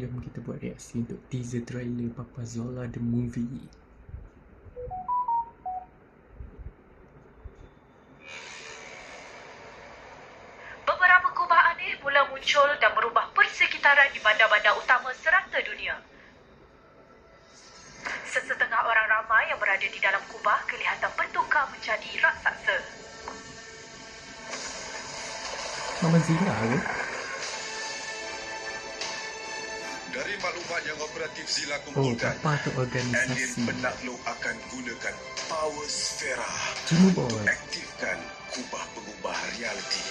Jom kita buat reaksi untuk teaser trailer Papa Zola The Movie. Beberapa kubah aneh mula muncul dan merubah persekitaran di bandar-bandar utama serata dunia. Sesetengah orang ramai yang berada di dalam kubah kelihatan bertukar menjadi raksasa. Mama Zila ke? Dari maklumat yang operatif Zila Oh, kumpulkan, Papa tu Alien organisasi penakluk akan gunakan power sfera Cuma untuk boy. aktifkan kubah pengubah realiti.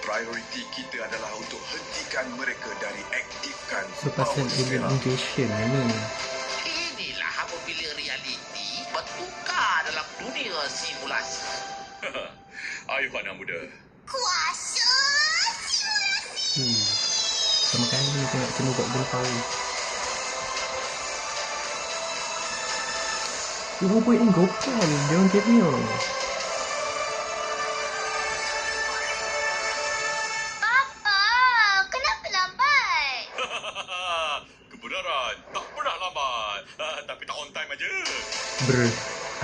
Prioriti kita adalah untuk hentikan mereka dari aktifkan So pasal power alien sfera. invasion ni. Inilah apabila realiti bertukar dalam dunia simulasi. Ayuh anak muda, Kuasa simulasi. Pertama kali ni tengok cuma buat guna power. Oh boy, ni Gopal. Dia orang cameo. Papa, kenapa lambat? kebenaran tak pernah lambat, tapi tak on time aja. Brr,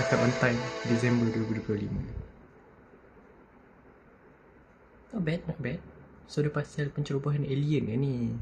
akan on time Disember 2025. Not bad. So dia pasal pencerobohan alien ke ni?